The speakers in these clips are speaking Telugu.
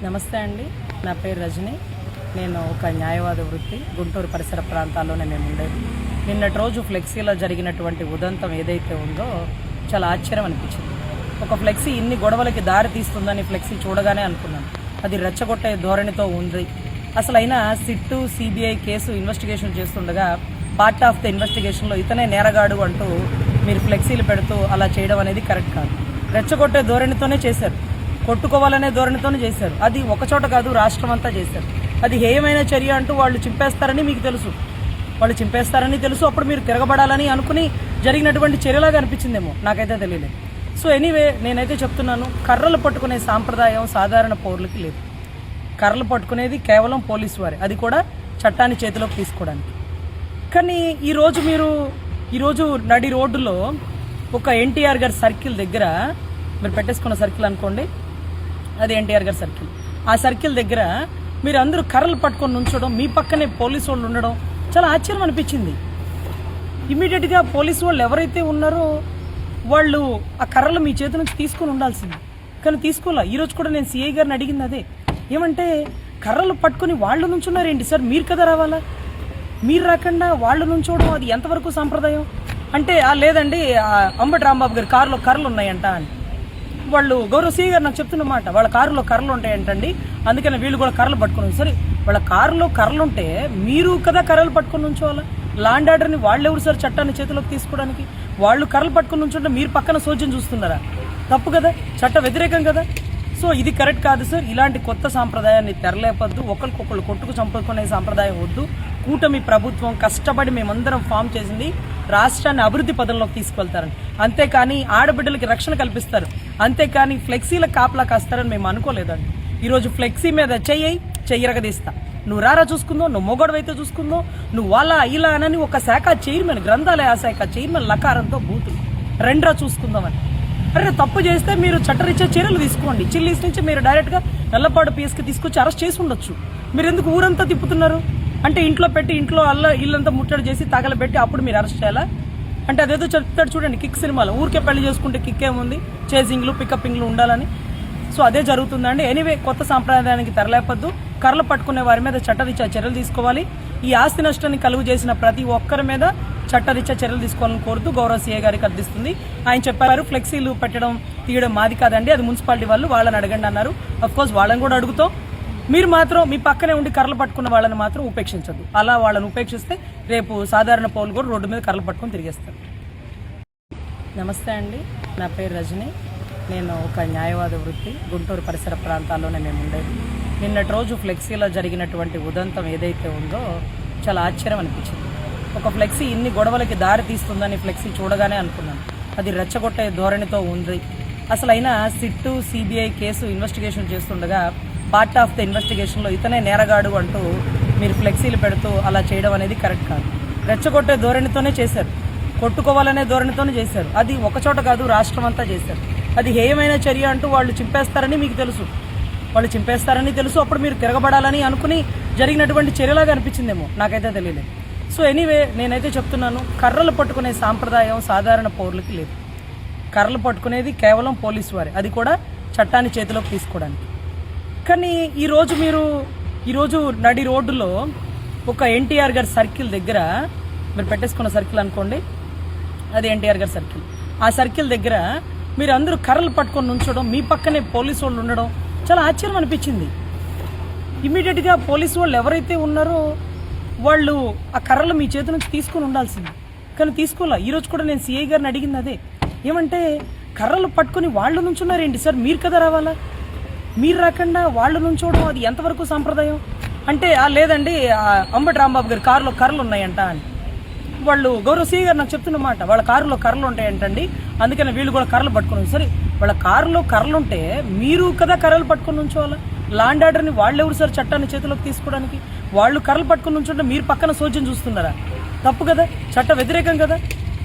నమస్తే అండి, నా పేరు రజని. నేను ఒక న్యాయవాద వృత్తి. గుంటూరు పరిసర ప్రాంతాల్లోనే మేము ఉండేది. నిన్నటి రోజు ఫ్లెక్సీలో జరిగినటువంటి ఉదంతం ఏదైతే ఉందో చాలా ఆశ్చర్యం అనిపించింది. ఒక ఫ్లెక్సీ ఇన్ని గొడవలకి దారి తీస్తుందని ఫ్లెక్సీ చూడగానే అనుకున్నాను. అది రెచ్చగొట్టే ధోరణితో ఉంది. అసలైనా సిట్టు సిబిఐ కేసు ఇన్వెస్టిగేషన్ చేస్తుండగా పార్ట్ ఆఫ్ ద ఇన్వెస్టిగేషన్లో ఇతనే నేరగాడు అంటూ మీరు ఫ్లెక్సీలు పెడుతూ అలా చేయడం అనేది కరెక్ట్ కాదు. రెచ్చగొట్టే ధోరణితోనే చేశారు, కొట్టుకోవాలనే ధోరణితోనే చేశారు. అది ఒకచోట కాదు, రాష్ట్రం అంతా చేశారు. అది హేయమైన చర్య అంటూ వాళ్ళు చింపేస్తారని మీకు తెలుసు, అప్పుడు మీరు తిరగబడాలని అనుకుని జరిగినటువంటి చర్యలాగా అనిపించిందేమో, నాకైతే తెలియలేదు. సో ఎనీవే, నేనైతే చెప్తున్నాను, కర్రలు పట్టుకునే సాంప్రదాయం సాధారణ పౌరులకి లేదు. కర్రలు పట్టుకునేది కేవలం పోలీసు వారే, అది కూడా చట్టాన్ని చేతిలోకి తీసుకోవడానికి. కానీ ఈరోజు నడి రోడ్డులో ఒక ఎన్టీఆర్ గారి సర్కిల్ దగ్గర, మీరు పెట్టేసుకున్న సర్కిల్ అనుకోండి, అది ఎన్టీఆర్ గారి సర్కిల్. ఆ సర్కిల్ దగ్గర మీరు అందరూ కర్రలు పట్టుకొని నుంచోవడం, మీ పక్కనే పోలీసు వాళ్ళు ఉండడం చాలా ఆశ్చర్యం అనిపించింది. ఇమీడియట్గా పోలీసు వాళ్ళు ఎవరైతే ఉన్నారో వాళ్ళు ఆ కర్రలు మీ చేతి నుంచి తీసుకొని ఉండాల్సింది, కానీ తీసుకోలే. ఈరోజు కూడా నేను సిఐ గారిని అడిగింది అదే, ఏమంటే కర్రలు పట్టుకొని వాళ్ళు నుంచున్నారేంటి సార్, మీరు కదా రావాలా, మీరు రాకుండా వాళ్ళు నుంచోవడం అది ఎంతవరకు సాంప్రదాయం అంటే, లేదండి అంబటి రాంబాబు గారి కారులో కర్రలు ఉన్నాయంట అని వాళ్ళు గౌరవ సిఐ గారు నాకు చెప్తున్నమాట. వాళ్ళ కారులో కర్రలు ఉంటాయంటండి, అందుకని వీళ్ళు కూడా కర్రలు పట్టుకుని. సరే, వాళ్ళ కారులో కర్రలు ఉంటే మీరు కదా కర్రలు పట్టుకుని ఉంచోవాలా? లాండ్ ఆర్డర్ని వాళ్ళు ఎవరు సార్ చట్టాన్ని చేతిలోకి తీసుకోవడానికి? వాళ్ళు కర్రలు పట్టుకుని ఉంచుంటే మీరు పక్కన సోద్యం చూస్తున్నారా? తప్పు కదా, చట్ట వ్యతిరేకం కదా. సో ఇది కరెక్ట్ కాదు సార్. ఇలాంటి కొత్త సాంప్రదాయాన్ని తెరలేపద్దు. ఒకరికొకళ్ళు కొట్టుకు చంపుకునే సాంప్రదాయం వద్దు. కూటమి ప్రభుత్వం కష్టపడి మేమందరం ఫామ్ చేసింది రాష్ట్రాన్ని అభివృద్ధి పదంలోకి తీసుకెళ్తారని, అంతేకాని ఆడబిడ్డలకి రక్షణ కల్పిస్తారు, అంతేకాని ఫ్లెక్సీల కాపలా కాస్తారని మేము అనుకోలేదండి. ఈరోజు ఫ్లెక్సీ మీద చెయ్యరగదీస్తా, నువ్వు రారా చూసుకుందో, నువ్వు మొగడవైతే చూసుకుందో, నువ్వు అలా ఇలా అని ఒక శాఖ చైర్మన్, గ్రంథాలయ శాఖ చైర్మన్ లకారంతో బూతులు రెండ్రా చూసుకుందామని. అరే, తప్పు చేస్తే మీరు చట్టరీత్యా చర్యలు తీసుకోండి. చిల్లీస్ నుంచి మీరు డైరెక్ట్గా నల్లపాడు పిఎస్కి తీసుకొచ్చి అరెస్ట్ చేసి ఉండొచ్చు. మీరు ఎందుకు ఊరంతా తిప్పుతున్నారు? అంటే ఇంట్లో పెట్టి ఇల్లంతా ముట్టడి చేసి తగలబెట్టి అప్పుడు మీరు అరెస్ట్ చేయాలా? అంటే అదేదో చెప్తాడు చూడండి, కిక్ సినిమాలో, ఊరికే పెళ్లి చేసుకుంటే కిక్ ఏముంది, చేజింగ్లు పికప్పింగ్లు ఉండాలని. సో అదే జరుగుతుందండి. ఎనీవే, కొత్త సాంప్రదాయానికి తెరలేపద్దు. కర్రలు పట్టుకునే వారి మీద చట్టరీత్యా చర్యలు తీసుకోవాలి. ఈ ఆస్తి నష్టాన్ని కలుగు చేసిన ప్రతి ఒక్కరి మీద చట్టరీత్యా చర్యలు తీసుకోవాలని కోరుతూ గౌరవ సీఏ గారికి అర్థిస్తుంది. ఆయన చెప్పారు, ఫ్లెక్సీలు పెట్టడం తీయడం మాది కాదండి, అది మున్సిపాలిటీ వాళ్ళని అడగండి అన్నారు. అఫ్కోర్స్ వాళ్ళని కూడా అడుగుతాం. మీరు మాత్రం మీ పక్కనే ఉండి కర్రలు పట్టుకున్న వాళ్ళని మాత్రం ఉపేక్షించద్దు. అలా వాళ్ళని ఉపేక్షిస్తే రేపు సాధారణ పౌరులు కూడా రోడ్డు మీద కర్రలు పట్టుకొని తిరిగేస్తారు. నమస్తే అండి, నా పేరు రజని. నేను ఒక న్యాయవాద వృత్తి. గుంటూరు పరిసర ప్రాంతాల్లోనే మేము ఉండేది. నిన్నటి రోజు ఫ్లెక్సీలో జరిగినటువంటి ఉదంతం ఏదైతే ఉందో చాలా ఆశ్చర్యం అనిపించింది. ఒక ఫ్లెక్సీ ఇన్ని గొడవలకి దారి తీస్తుందని ఫ్లెక్సీ చూడగానే అనుకున్నాను. అది రెచ్చగొట్టే ధోరణితో ఉంది. అసలైనా సిట్టు సిబిఐ కేసు ఇన్వెస్టిగేషన్ చేస్తుండగా పార్ట్ ఆఫ్ ద ఇన్వెస్టిగేషన్లో ఇతనే నేరగాడు అంటూ మీరు ఫ్లెక్సీలు పెడుతూ అలా చేయడం అనేది కరెక్ట్ కాదు. రెచ్చగొట్టే ధోరణితోనే చేశారు, కొట్టుకోవాలనే ధోరణితోనే చేశారు. అది ఒకచోట కాదు, రాష్ట్రం అంతా చేశారు. అది హేయమైన చర్య అంటూ వాళ్ళు చింపేస్తారని మీకు తెలుసు, అప్పుడు మీరు తిరగబడాలని అనుకుని జరిగినటువంటి చర్యలాగా అనిపించిందేమో, నాకైతే తెలియలేదు. సో ఎనీవే, నేనైతే చెప్తున్నాను, కర్రలు పట్టుకునే సాంప్రదాయం సాధారణ పౌరులకి లేదు. కర్రలు పట్టుకునేది కేవలం పోలీసు వారే, అది కూడా చట్టాన్ని చేతిలోకి తీసుకోవడానికి. కానీ ఈరోజు నడి రోడ్డులో ఒక ఎన్టీఆర్ గారి సర్కిల్ దగ్గర, మీరు పెట్టేసుకున్న సర్కిల్ అనుకోండి, అది ఎన్టీఆర్ గారి సర్కిల్. ఆ సర్కిల్ దగ్గర మీరు అందరూ కర్రలు పట్టుకొని నుంచోవడం, మీ పక్కనే పోలీసు వాళ్ళు ఉండడం చాలా ఆశ్చర్యం అనిపించింది. ఇమీడియట్గా పోలీసు వాళ్ళు ఎవరైతే ఉన్నారో వాళ్ళు ఆ కర్రలు మీ చేతి నుంచి తీసుకొని ఉండాల్సింది, కానీ తీసుకోలే. ఈరోజు కూడా నేను సిఐ గారిని అడిగింది అదే, ఏమంటే కర్రలు పట్టుకొని వాళ్ళు నుంచున్నారేంటి సార్, మీరు కదా రావాలా, మీరు రాకుండా వాళ్ళు నుంచోవడం అది ఎంతవరకు సాంప్రదాయం అంటే, లేదండి అంబటి రాంబాబు గారి కారులో కర్రలు ఉన్నాయంట అని వాళ్ళు గౌరవ సిఐ గారు నాకు చెప్తున్నమాట. వాళ్ళ కారులో కర్రలు ఉంటాయంటండి, అందుకని వీళ్ళు కూడా కర్రలు పట్టుకుని. సరే, వాళ్ళ కారులో కర్రలు ఉంటే మీరు కదా కర్రలు పట్టుకుని ఉంచోవాలా? లాండ్ ఆర్డర్ని వాళ్ళు ఎవరు సార్ చట్టాన్ని చేతిలోకి తీసుకోవడానికి? వాళ్ళు కర్రలు పట్టుకుని ఉంచుంటే మీరు పక్కన సోద్యం చూస్తున్నారా? తప్పు కదా, చట్ట వ్యతిరేకం కదా.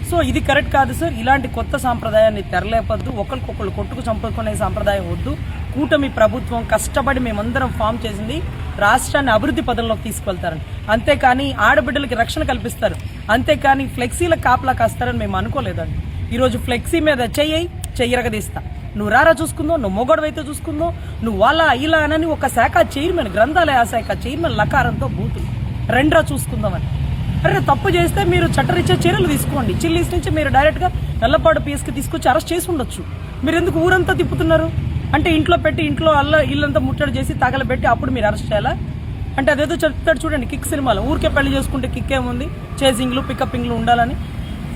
సో ఇది కరెక్ట్ కాదు సార్. ఇలాంటి కొత్త సాంప్రదాయాన్ని తెరలేపద్దు. ఒకరికొకళ్ళు కొట్టుకు చంపుకునే సాంప్రదాయం వద్దు. కూటమి ప్రభుత్వం కష్టపడి మేమందరం ఫామ్ చేసింది రాష్ట్రాన్ని అభివృద్ధి పదంలోకి తీసుకెళ్తారని, అంతేకాని ఆడబిడ్డలకి రక్షణ కల్పిస్తారు, అంతేకాని ఫ్లెక్సీల కాపలా కాస్తారని మేము అనుకోలేదండి. ఈరోజు ఫ్లెక్సీ మీద చెయ్యరగదీస్తా, నువ్వు రారా చూసుకుందో, నువ్వు మొగోడు అయితే చూసుకుందో, నువ్వు వాళ్ళ ఇలా అనని ఒక శాఖ చైర్మన్, గ్రంథాలయ శాఖ చైర్మన్ లకారంతో బూతులు రెండ్రా చూసుకుందామని. అరే తప్పు చేస్తే మీరు చట్టరీత్యా చర్యలు తీసుకోండి. చిల్లీస్ నుంచి మీరు డైరెక్ట్గా నల్లపాడు పిఎస్కి తీసుకొచ్చి అరెస్ట్ చేసి ఉండొచ్చు. మీరు ఎందుకు ఊరంతా తిప్పుతున్నారు? అంటే ఇంట్లో పెట్టి ఇంట్లో ఇల్లంతా ముట్టడి చేసి తగలబెట్టి అప్పుడు మీరు అరెస్ట్ చేయాలా? అంటే అదేదో చెప్తాడు చూడండి కిక్ సినిమాలో, ఊరికే పెళ్లి చేసుకుంటే కిక్ ఏముంది, చేసింగ్లు పికప్పింగ్లు ఉండాలని.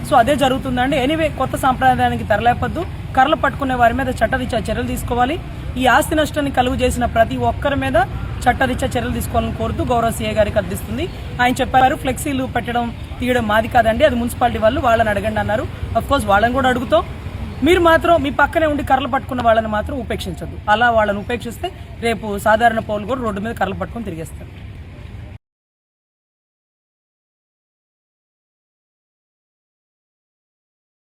సో అదే జరుగుతుందండి. ఎనీవే, కొత్త సాంప్రదాయానికి తెరలేపద్దు. కర్రలు పట్టుకునే వారి మీద చట్టరీత్యా చర్యలు తీసుకోవాలి. ఈ ఆస్తి నష్టాన్ని కలుగు చేసిన ప్రతి ఒక్కరి మీద చట్టరీత్యా చర్యలు తీసుకోవాలని కోరుతూ గౌరవ సీఏ గారికి అర్థిస్తుంది. ఆయన చెప్పారు ఫ్లెక్సీలు పెట్టడం తీయడం మాది కాదండి, అది మున్సిపాలిటీ వాళ్ళు, వాళ్ళని అడగండి అన్నారు. అఫ్కోర్స్ వాళ్ళని కూడా అడుగుతాం. మీరు మాత్రం మీ పక్కనే ఉండి కర్రలు పట్టుకున్న వాళ్ళని మాత్రం ఉపేక్షించద్దు. అలా వాళ్ళని ఉపేక్షిస్తే రేపు సాధారణ పౌరులు కూడా రోడ్డు మీద కర్రలు పట్టుకొని తిరిగేస్తారు.